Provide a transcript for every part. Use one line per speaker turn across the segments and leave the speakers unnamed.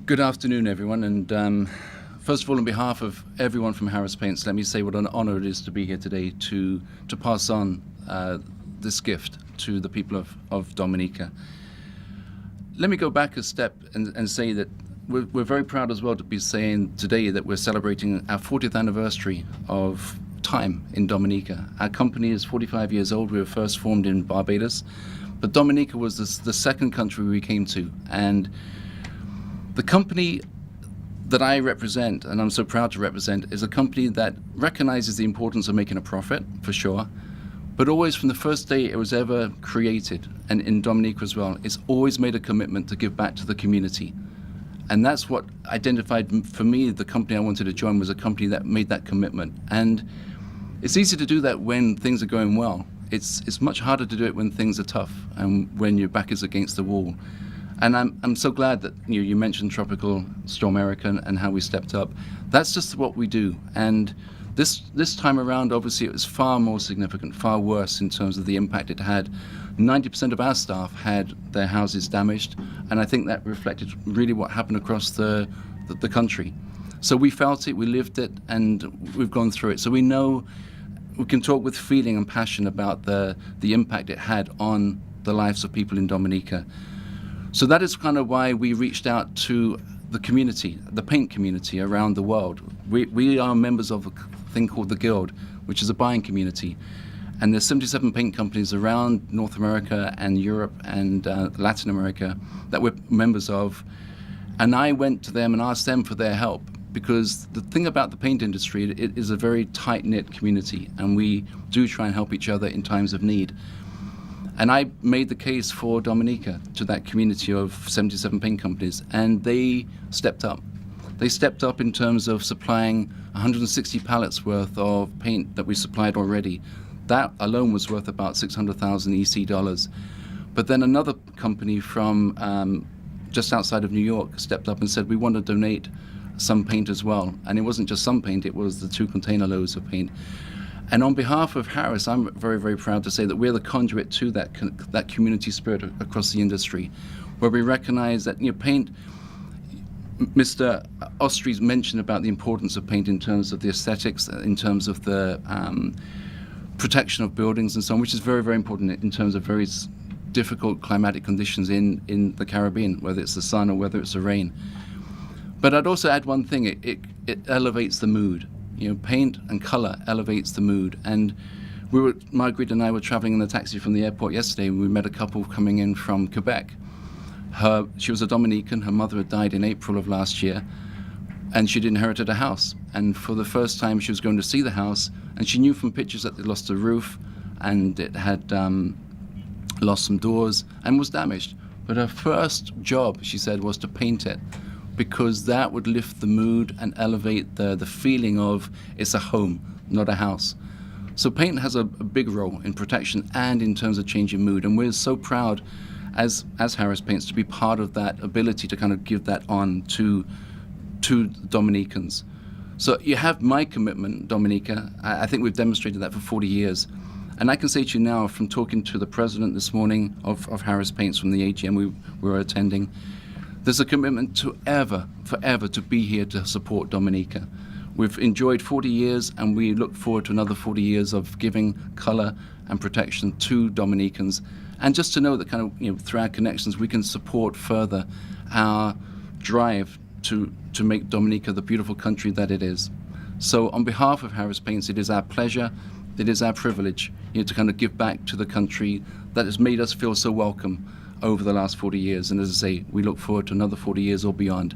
Good afternoon, everyone. And first of all, on behalf of everyone from Harris Paints, let me say what an honor it is to be here today to pass on this gift to the people of Dominica. Let me go back a step and say that we're very proud as well to be saying today that we're celebrating our 40th anniversary of time in Dominica. Our company is 45 years old. We were first formed in Barbados, but Dominica was the second country we came to. And the company that I represent, and I'm so proud to represent, is a company that recognizes the importance of making a profit, for sure, but always from the first day it was ever created, and in Dominica as well, it's always made a commitment to give back to the community. And that's what identified for me the company I wanted to join, was a company that made that commitment. And it's easy to do that when things are going well. It's much harder to do it when things are tough and when your back is against the wall. And I'm so glad that you mentioned Tropical Storm Erica and how we stepped up. That's just what we do. And this time around, obviously, it was far more significant, far worse in terms of the impact it had. 90% of our staff had their houses damaged, and I think that reflected really what happened across the country. So we felt it, we lived it, and we've gone through it. So we know we can talk with feeling and passion about the impact it had on the lives of people in Dominica. So that is kind of why we reached out to the community, the paint community around the world. We are members of a thing called the Guild, which is a buying community. And there's 77 paint companies around North America and Europe and Latin America that we're members of. And I went to them and asked them for their help, because the thing about the paint industry, it is a very tight-knit community, and we do try and help each other in times of need. And I made the case for Dominica to that community of 77 paint companies, and they stepped up. They stepped up in terms of supplying 160 pallets worth of paint that we supplied already. That alone was worth about 600,000 EC dollars. But then another company from just outside of New York stepped up and said, we want to donate some paint as well. And it wasn't just some paint, it was the 2 container loads of paint. And on behalf of Harris, I'm very, very proud to say that we're the conduit to that community spirit across the industry, where we recognize that paint. Mr. Ostry's mentioned about the importance of paint in terms of the aesthetics, in terms of the protection of buildings and so on, which is very, very important in terms of very difficult climatic conditions in the Caribbean, whether it's the sun or whether it's the rain. But I'd also add one thing: it elevates the mood. Paint and color elevates the mood. And Marguerite and I were traveling in the taxi from the airport yesterday, and we met a couple coming in from Quebec. She was a Dominican. Her mother had died in April of last year, and she'd inherited a house. And for the first time, she was going to see the house, and she knew from pictures that it lost a roof, and it had lost some doors and was damaged. But her first job, she said, was to paint it, because that would lift the mood and elevate the feeling of it's a home, not a house. So paint has a big role in protection and in terms of changing mood, and we're so proud as Harris Paints to be part of that ability to kind of give that on to Dominicans. So you have my commitment, Dominica. I think we've demonstrated that for 40 years. And I can say to you now, from talking to the president this morning of Harris Paints from the AGM we were attending, there's a commitment to forever to be here to support Dominica. We've enjoyed 40 years, and we look forward to another 40 years of giving color and protection to Dominicans. And just to know that kind of, through our connections, we can support further our drive to make Dominica the beautiful country that it is. So on behalf of Harris Paints, it is our pleasure, it is our privilege, to kind of give back to the country that has made us feel so welcome over the last 40 years. And as I say, we look forward to another 40 years or beyond.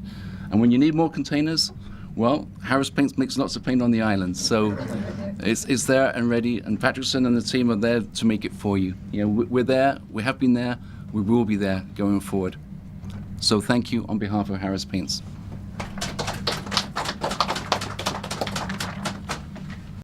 And when you need more containers, well, Harris Paints makes lots of paint on the island. So it's there and ready, and Patrickson and the team are there to make it for you. We're there, we have been there, we will be there going forward. So thank you on behalf of Harris Paints.